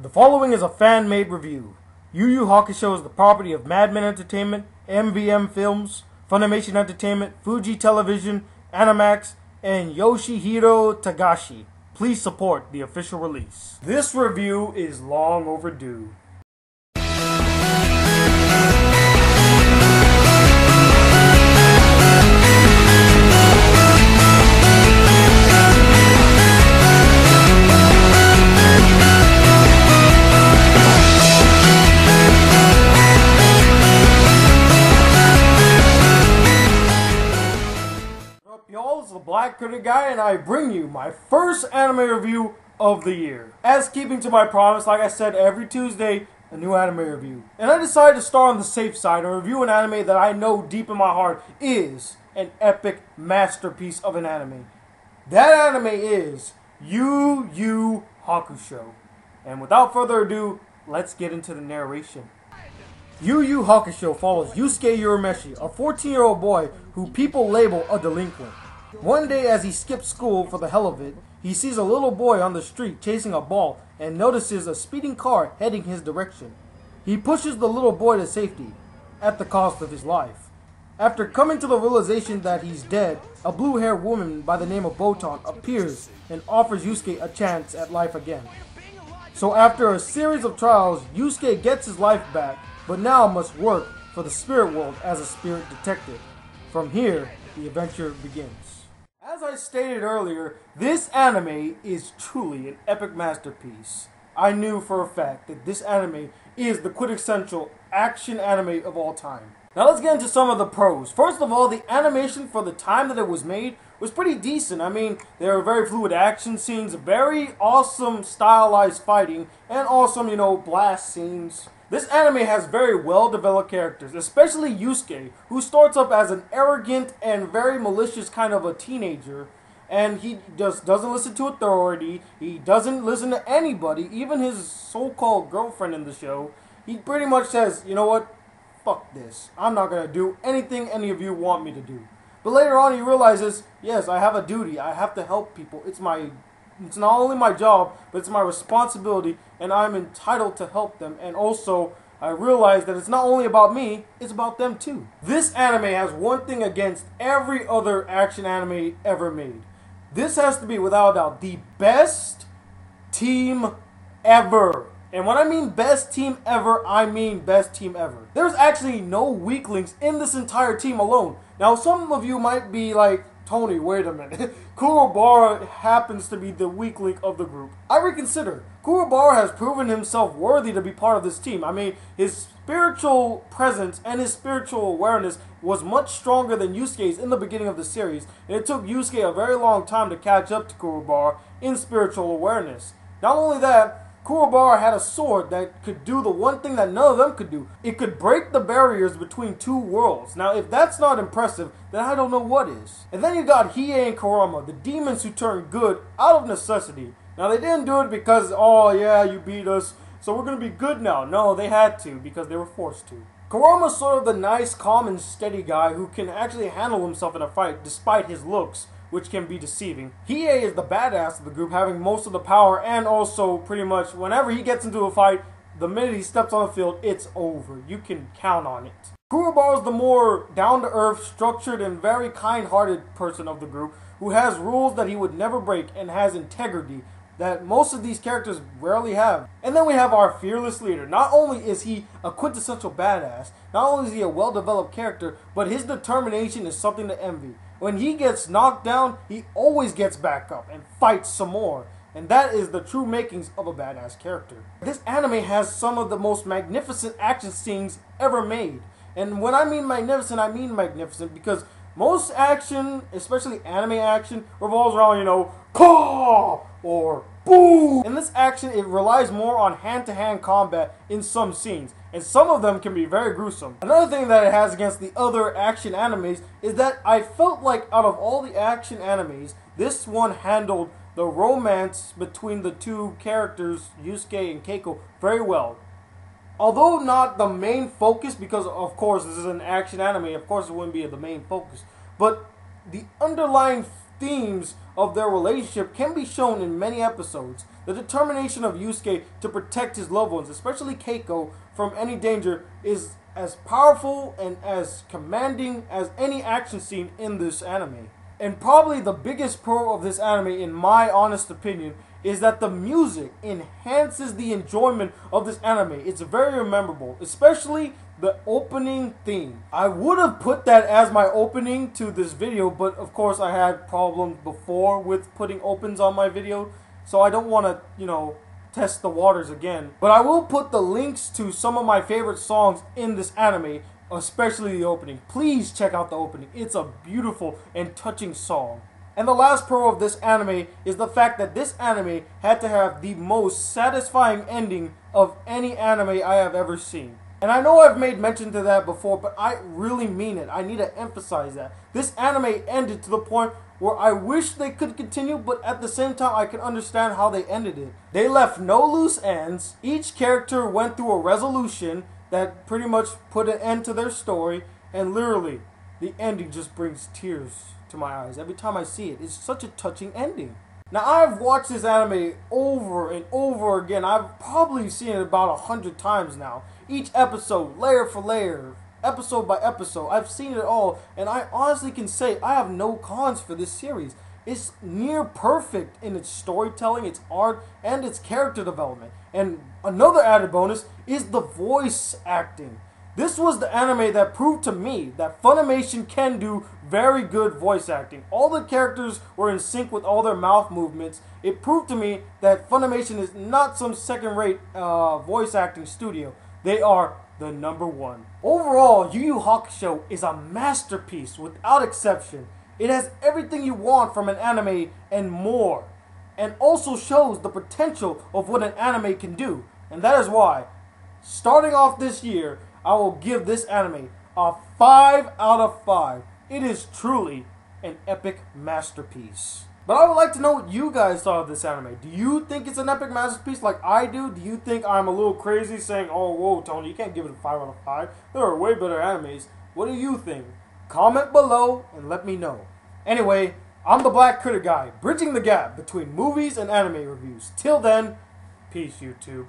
The following is a fan-made review. Yu Yu Hakusho is the property of Madman Entertainment, MVM Films, Funimation Entertainment, Fuji Television, Animax, and Yoshihiro Tagashi. Please support the official release. This review is long overdue. Y'all, it's the Black Critic Guy, and I bring you my first anime review of the year. As keeping to my promise, like I said, every Tuesday, a new anime review. And I decided to start on the safe side and review an anime that I know deep in my heart is an epic masterpiece of an anime. That anime is Yu Yu Hakusho. And without further ado, let's get into the narration. Yu Yu Hakusho follows Yusuke Urameshi, a 14-year-old boy who people label a delinquent. One day as he skips school for the hell of it, he sees a little boy on the street chasing a ball and notices a speeding car heading his direction. He pushes the little boy to safety, at the cost of his life. After coming to the realization that he's dead, a blue-haired woman by the name of Botan appears and offers Yusuke a chance at life again. So after a series of trials, Yusuke gets his life back, but now must work for the spirit world as a spirit detective. From here, the adventure begins. As I stated earlier, this anime is truly an epic masterpiece. I knew for a fact that this anime is the quintessential action anime of all time. Now let's get into some of the pros. First of all, the animation for the time that it was made was pretty decent. I mean, there were very fluid action scenes, very awesome stylized fighting, and awesome, blast scenes. This anime has very well-developed characters, especially Yusuke, who starts up as an arrogant and very malicious kind of a teenager, and he just doesn't listen to authority, he doesn't listen to anybody, even his so-called girlfriend in the show. He pretty much says, you know what, fuck this, I'm not going to do anything any of you want me to do. But later on he realizes, yes, I have a duty, I have to help people, it's not only my job, but it's my responsibility, and I'm entitled to help them. And also, I realize that it's not only about me, it's about them too. This anime has one thing against every other action anime ever made. This has to be, without a doubt, the best team ever. And when I mean best team ever, I mean best team ever. There's actually no weaklings in this entire team alone. Now, some of you might be like, Tony, wait a minute. Kurobara happens to be the weak link of the group. I reconsider. Kurobara has proven himself worthy to be part of this team. I mean, his spiritual presence and his spiritual awareness was much stronger than Yusuke's in the beginning of the series, and it took Yusuke a very long time to catch up to Kurobara in spiritual awareness. Not only that, Kurobara had a sword that could do the one thing that none of them could do. It could break the barriers between two worlds. Now, if that's not impressive, then I don't know what is. And then you got Hiei and Kurama, the demons who turned good out of necessity. Now, they didn't do it because, oh yeah, you beat us, so we're going to be good now. No, they had to because they were forced to. Kurama's sort of the nice, calm, and steady guy who can actually handle himself in a fight despite his looks, which can be deceiving. Hiei is the badass of the group, having most of the power, and also pretty much whenever he gets into a fight, the minute he steps on the field, it's over. You can count on it. Kurobara is the more down-to-earth, structured, and very kind-hearted person of the group, who has rules that he would never break and has integrity that most of these characters rarely have. And then we have our fearless leader. Not only is he a quintessential badass, not only is he a well-developed character, but his determination is something to envy. When he gets knocked down, he always gets back up and fights some more. And that is the true makings of a badass character. This anime has some of the most magnificent action scenes ever made. And when I mean magnificent because most action, especially anime action, revolves around, caw or boom. In this action, it relies more on hand-to-hand combat in some scenes, and some of them can be very gruesome. Another thing that it has against the other action animes is that I felt like out of all the action animes, this one handled the romance between the two characters, Yusuke and Keiko, very well. Although not the main focus, because of course this is an action anime, of course it wouldn't be the main focus, but the underlying themes of their relationship can be shown in many episodes. The determination of Yusuke to protect his loved ones, especially Keiko, from any danger is as powerful and as commanding as any action scene in this anime. And probably the biggest pro of this anime, in my honest opinion, is that the music enhances the enjoyment of this anime. It's very memorable, especially the opening theme. I would have put that as my opening to this video, but of course I had problems before with putting opens on my video, so I don't want to, test the waters again. But I will put the links to some of my favorite songs in this anime, especially the opening. Please check out the opening. It's a beautiful and touching song. And the last pro of this anime is the fact that this anime had to have the most satisfying ending of any anime I have ever seen. And I know I've made mention to that before, but I really mean it. I need to emphasize that. This anime ended to the point where I wish they could continue, but at the same time I can understand how they ended it. They left no loose ends. Each character went through a resolution that pretty much put an end to their story, and literally, the ending just brings tears to my eyes every time I see it. It's such a touching ending. Now, I've watched this anime over and over again. I've probably seen it about 100 times now. Each episode, layer for layer, episode by episode. I've seen it all, and I honestly can say I have no cons for this series. It's near perfect in its storytelling, its art, and its character development. And another added bonus is the voice acting. This was the anime that proved to me that Funimation can do very good voice acting. All the characters were in sync with all their mouth movements. It proved to me that Funimation is not some second-rate voice acting studio. They are the number one. Overall, Yu Yu Hakusho is a masterpiece without exception. It has everything you want from an anime and more, and also shows the potential of what an anime can do. And that is why, starting off this year, I will give this anime a 5 out of 5. It is truly an epic masterpiece. But I would like to know what you guys thought of this anime. Do you think it's an epic masterpiece like I do? Do you think I'm a little crazy saying, oh, whoa, Tony, you can't give it a 5 out of 5. There are way better animes. What do you think? Comment below and let me know. Anyway, I'm the Black Critter Guy, bridging the gap between movies and anime reviews. Till then, peace, YouTube.